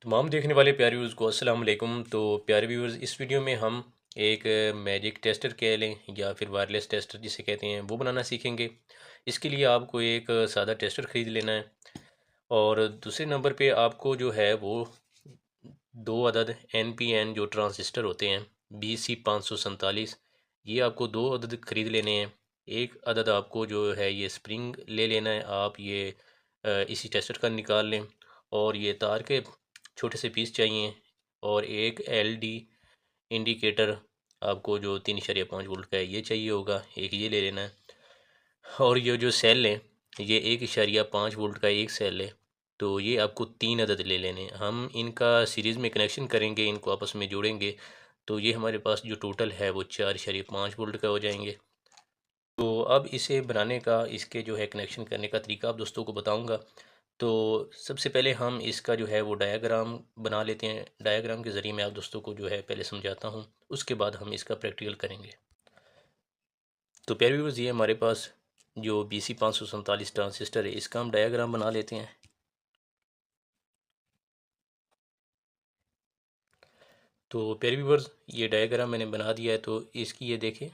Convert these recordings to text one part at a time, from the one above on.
तमाम देखने वाले प्यारे व्यूज़ को अस्सलाम वालेकुम। तो प्यारे व्यूज़, इस वीडियो में हम एक मैजिक टेस्टर कह लें या फिर वायरलेस टेस्टर जिसे कहते हैं वो बनाना सीखेंगे। इसके लिए आपको एक सादा टेस्टर ख़रीद लेना है और दूसरे नंबर पे आपको जो है वो दो अदद NPN जो ट्रांजिस्टर होते हैं BC547, ये आपको दो अदद ख़रीद लेने हैं। एक अदद आपको जो है ये स्प्रिंग ले लेना है, आप ये इसी टेस्टर का निकाल लें। और ये तार के छोटे से पीस चाहिए और एक LD इंडिकेटर आपको जो 3.5 वोल्ट का है ये चाहिए होगा, एक ये ले लेना है। और ये जो सेल है ये 1.5 वोल्ट का एक सेल है, तो ये आपको 3 अदद ले लेने हैं। हम इनका सीरीज़ में कनेक्शन करेंगे, इनको आपस में जोड़ेंगे, तो ये हमारे पास जो टोटल है वो 4.5 वोल्ट का हो जाएंगे। तो अब इसे बनाने का, इसके जो है कनेक्शन करने का तरीका आप दोस्तों को बताऊंगा। तो सबसे पहले हम इसका जो है वो डायग्राम बना लेते हैं। डायग्राम के ज़रिए मैं आप दोस्तों को जो है पहले समझाता हूँ, उसके बाद हम इसका प्रैक्टिकल करेंगे। तो प्यारे व्यूअर्स, ये हमारे पास जो BC547 ट्रांजिस्टर है इसका हम डायग्राम बना लेते हैं। तो प्यारे व्यूअर्स, ये डायग्राम मैंने बना दिया है। तो इसकी ये देखें,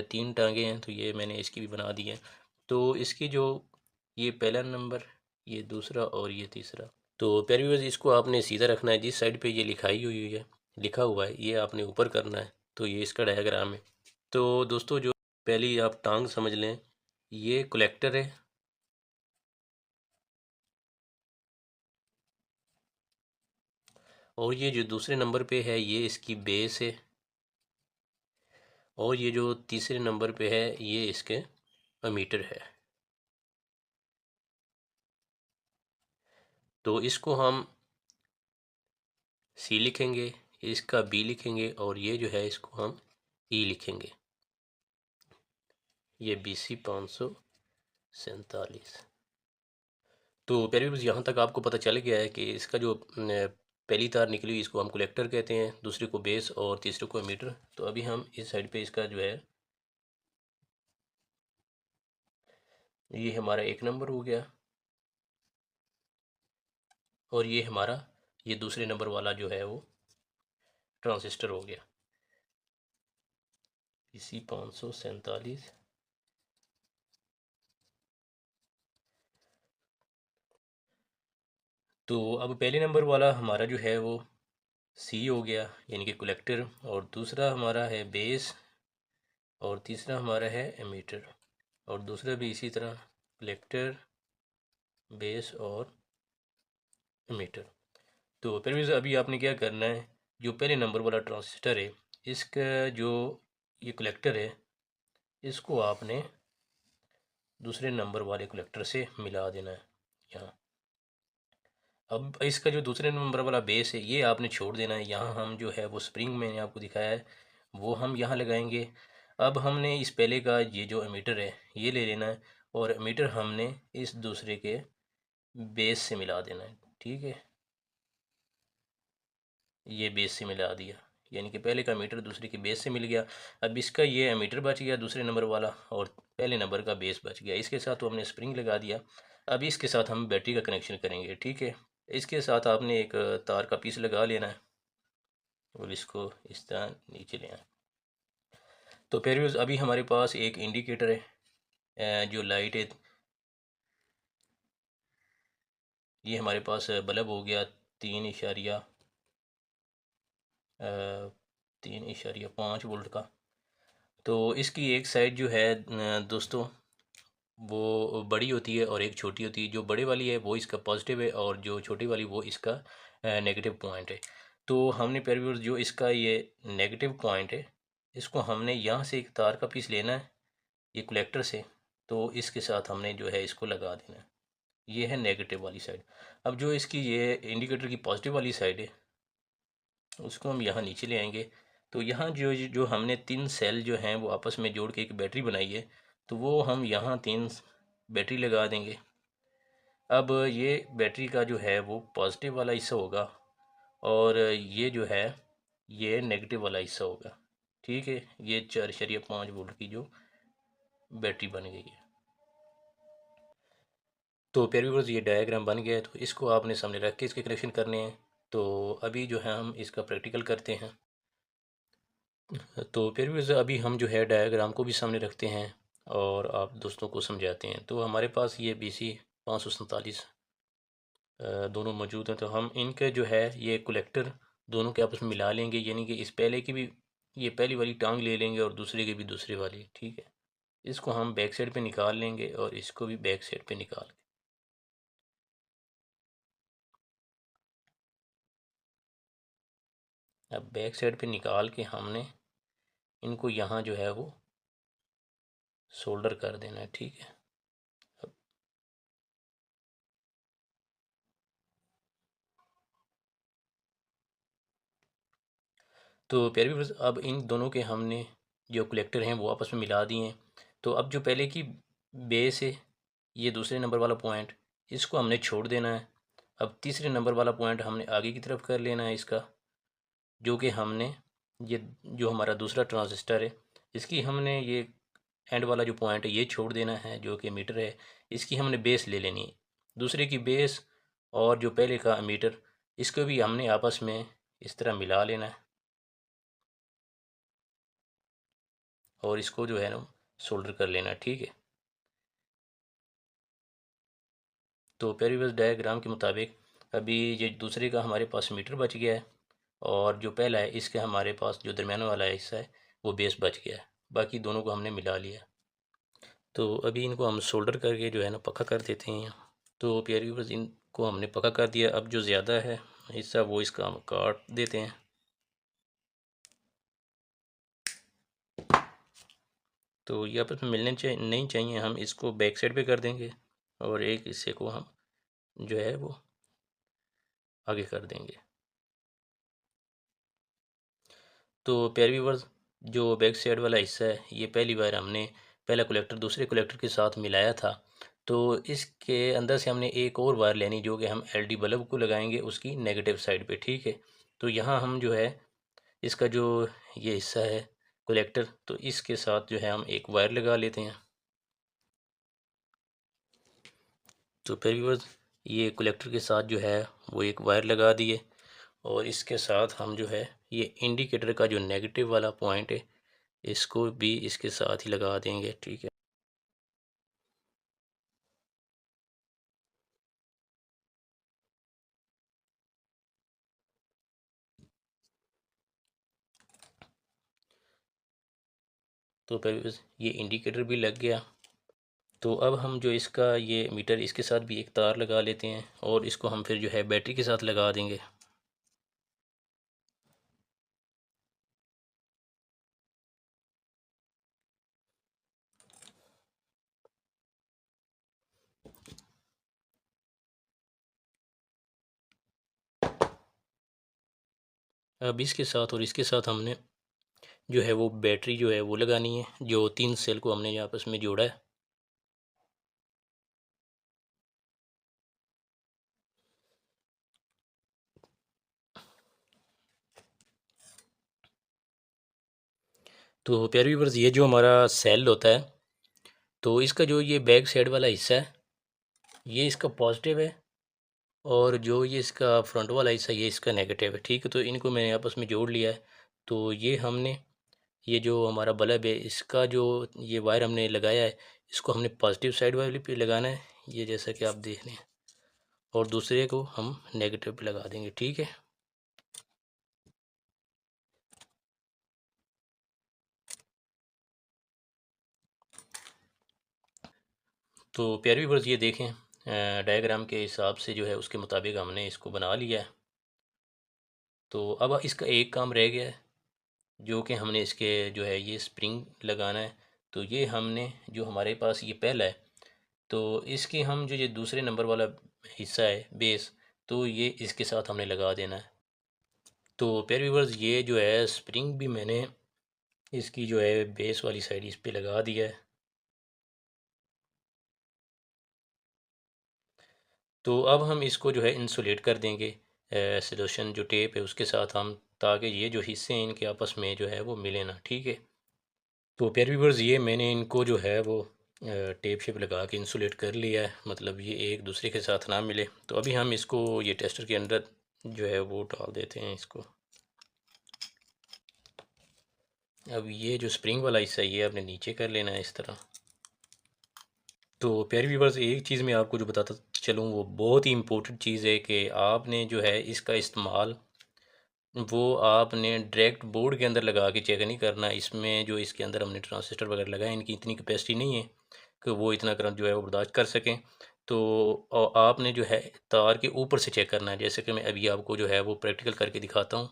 तीन टांगे हैं, तो ये मैंने इसकी भी बना दी है। तो इसकी जो ये पहला नंबर, ये दूसरा और ये तीसरा। तो प्यारे व्यूअर्स, इसको आपने सीधा रखना है। जिस साइड पे ये लिखाई हुई है, लिखा हुआ है, ये आपने ऊपर करना है। तो ये इसका डायग्राम है। तो दोस्तों, जो पहली आप टांग समझ लें, ये कलेक्टर है और ये जो दूसरे नंबर पे है ये इसकी बेस है और ये जो तीसरे नंबर पे है ये इसके अमीटर है। तो इसको हम C लिखेंगे, इसका B लिखेंगे और ये जो है इसको हम E लिखेंगे। ये BC547। तो प्यारे व्यूअर्स, यहाँ तक आपको पता चल गया है कि इसका जो पहली तार निकली हुई इसको हम कलेक्टर कहते हैं, दूसरे को बेस और तीसरे को एमीटर। तो अभी हम इस साइड पे इसका जो है, ये हमारा एक नंबर हो गया और ये हमारा ये दूसरे नंबर वाला जो है वो ट्रांजिस्टर हो गया BC547। तो अब पहले नंबर वाला हमारा जो है वो C हो गया, यानी कि कलेक्टर, और दूसरा हमारा है बेस और तीसरा हमारा है एमीटर, और दूसरा भी इसी तरह कलेक्टर, बेस और एमीटर। तो फिर अभी आपने क्या करना है, जो पहले नंबर वाला ट्रांजिस्टर है इसका जो ये कलेक्टर है इसको आपने दूसरे नंबर वाले कलेक्टर से मिला देना है यहाँ। अब इसका जो दूसरे नंबर वाला बेस है ये आपने छोड़ देना है। यहाँ हम जो है वो स्प्रिंग मैंने आपको दिखाया है वो हम यहाँ लगाएंगे। अब हमने इस पहले का ये जो एमीटर है ये ले लेना है और एमीटर हमने इस दूसरे के बेस से मिला देना है। ठीक है, ये बेस से मिला दिया, यानी कि पहले का मीटर दूसरे के बेस से मिल गया। अब इसका ये मीटर बच गया दूसरे नंबर वाला और पहले नंबर का बेस बच गया। इसके साथ तो हमने स्प्रिंग लगा दिया। अब इसके साथ हम बैटरी का कनेक्शन करेंगे। ठीक है, इसके साथ आपने एक तार का पीस लगा लेना है और इसको इस तरह नीचे ले आए। तो फिर अभी हमारे पास एक इंडिकेटर है, जो लाइट है, ये हमारे पास बल्ब हो गया 3.5 वोल्ट का। तो इसकी एक साइड जो है दोस्तों वो बड़ी होती है और एक छोटी होती है। जो बड़े वाली है वो इसका पॉजिटिव है और जो छोटी वाली वो इसका नेगेटिव पॉइंट है। तो हमने प्यारे व्यूअर्स, जो इसका ये नेगेटिव पॉइंट है इसको हमने यहाँ से एक तार का पीस लेना है ये कलेक्टर से, तो इसके साथ हमने जो है इसको लगा देना है। ये है नेगेटिव वाली साइड। अब जो इसकी ये इंडिकेटर की पॉजिटिव वाली साइड है उसको हम यहाँ नीचे ले आएंगे। तो यहाँ जो जो हमने तीन सेल जो हैं वो आपस में जोड़ के एक बैटरी बनाई है, तो वो हम यहाँ तीन बैटरी लगा देंगे। अब ये बैटरी का जो है वो पॉजिटिव वाला हिस्सा होगा और ये जो है ये नेगेटिव वाला हिस्सा होगा। ठीक है, ये 4.5 वोल्ट की जो बैटरी बन गई है। तो प्यारे व्यूअर्स ये डायग्राम बन गया है, तो इसको आपने सामने रख के इसके कनेक्शन करने हैं। तो अभी जो है हम इसका प्रैक्टिकल करते हैं। तो प्यारे व्यूअर्स अभी हम जो है डायग्राम को भी सामने रखते हैं और आप दोस्तों को समझाते हैं। तो हमारे पास ये BC 547 दोनों मौजूद हैं। तो हम इनके जो है ये कलेक्टर दोनों के आपस में मिला लेंगे, यानी कि इस पहले की भी ये पहली वाली टांग ले लेंगे और दूसरे की भी दूसरी वाली, ठीक है। इसको हम बैक साइड पे निकाल लेंगे और इसको भी बैक साइड पे निकाल के अब बैक साइड पे निकाल के हमने इनको यहाँ जो है वो सोल्डर कर देना है, ठीक है। तो प्यारे व्यूअर्स अब इन दोनों के हमने जो कलेक्टर हैं वो आपस में मिला दिए हैं। तो अब जो पहले की बेस है, ये दूसरे नंबर वाला पॉइंट, इसको हमने छोड़ देना है। अब तीसरे नंबर वाला पॉइंट हमने आगे की तरफ कर लेना है इसका, जो कि हमने ये जो हमारा दूसरा ट्रांजिस्टर है इसकी हमने ये एंड वाला जो पॉइंट है ये छोड़ देना है, जो कि मीटर है। इसकी हमने बेस ले लेनी है, दूसरे की बेस, और जो पहले का मीटर इसको भी हमने आपस में इस तरह मिला लेना है और इसको जो है ना सोल्डर कर लेना है, ठीक है। तो पेरिवेस डायग्राम के मुताबिक अभी ये दूसरे का हमारे पास मीटर बच गया है और जो पहला है इसके हमारे पास जो दरमियान वाला हिस्सा है वो बेस बच गया है। बाकी दोनों को हमने मिला लिया। तो अभी इनको हम सोल्डर करके जो है ना पक्का कर देते हैं। तो प्यारे व्यूअर्स इनको हमने पक्का कर दिया। अब जो ज़्यादा है हिस्सा वो इसका हम काट देते हैं। तो ये आपस में मिलने नहीं चाहिए, हम इसको बैक साइड पे कर देंगे और एक हिस्से को हम जो है वो आगे कर देंगे। तो प्यारे व्यूअर्स जो बैक साइड वाला हिस्सा है ये पहली बार हमने पहला कलेक्टर दूसरे कलेक्टर के साथ मिलाया था। तो इसके अंदर से हमने एक और वायर लेनी जो कि हम LED बल्ब को लगाएंगे उसकी नेगेटिव साइड पे, ठीक है। तो यहाँ हम जो है इसका जो ये हिस्सा है कलेक्टर, तो इसके साथ जो है हम एक वायर लगा लेते हैं। तो फिर व्यूअर्स ये कलेक्टर के साथ जो है वो एक वायर लगा दिए और इसके साथ हम जो है ये इंडिकेटर का जो नेगेटिव वाला पॉइंट है इसको भी इसके साथ ही लगा देंगे, ठीक है। तो फिर ये इंडिकेटर भी लग गया। तो अब हम जो इसका ये मीटर इसके साथ भी एक तार लगा लेते हैं और इसको हम फिर जो है बैटरी के साथ लगा देंगे। अब इसके साथ और इसके साथ हमने जो है वो बैटरी जो है वो लगानी है, जो 3 सेल को हमने आपस में जोड़ा है। तो प्यारे व्यूअर्स ये जो हमारा सेल होता है तो इसका जो ये बैक साइड वाला हिस्सा है ये इसका पॉजिटिव है और जो ये इसका फ्रंट वाला हिस्सा ये इसका नेगेटिव है, ठीक है। तो इनको मैंने आपस में जोड़ लिया है। तो ये हमने ये जो हमारा बल्ब है इसका जो ये वायर हमने लगाया है इसको हमने पॉजिटिव साइड वाले पे लगाना है, ये जैसा कि आप देख रहे हैं, और दूसरे को हम नेगेटिव पे लगा देंगे, ठीक है। तो प्यारे व्यूअर्स ये देखें डायग्राम के हिसाब से जो है उसके मुताबिक हमने इसको बना लिया है। तो अब इसका एक काम रह गया है जो कि हमने इसके जो है ये स्प्रिंग लगाना है। तो ये हमने जो हमारे पास ये पहला है तो इसकी हम जो ये दूसरे नंबर वाला हिस्सा है बेस, तो ये इसके साथ हमने लगा देना है। तो प्यारे व्यूअर्स ये जो है स्प्रिंग भी मैंने इसकी जो है बेस वाली साइड इस पे लगा दिया है। तो अब हम इसको जो है इंसुलेट कर देंगे सॉल्यूशन जो टेप है उसके साथ हम, ताकि ये जो हिस्से हैं इनके आपस में जो है वो मिले ना, ठीक है। तो प्यारे व्यूअर्स ये मैंने इनको जो है वो टेप शेप लगा के इंसुलेट कर लिया है, मतलब ये एक दूसरे के साथ ना मिले। तो अभी हम इसको ये टेस्टर के अंदर जो है वो डाल देते हैं इसको। अब ये जो स्प्रिंग वाला हिस्सा ये आपने नीचे कर लेना है इस तरह। तो प्यारे व्यूवर्स, एक चीज़ मैं आपको जो बताता चलूँ वो बहुत ही इम्पोर्टेंट चीज़ है कि आपने जो है इसका इस्तेमाल वो आपने डायरेक्ट बोर्ड के अंदर लगा के चेक नहीं करना। इसमें जो इसके अंदर हमने ट्रांजिस्टर वगैरह लगाए इनकी इतनी कैपेसिटी नहीं है कि वो इतना करंट जो है वो बर्दाश्त कर सकें। तो आपने जो है तार के ऊपर से चेक करना है, जैसे कि मैं अभी आपको जो है वो प्रैक्टिकल करके दिखाता हूँ।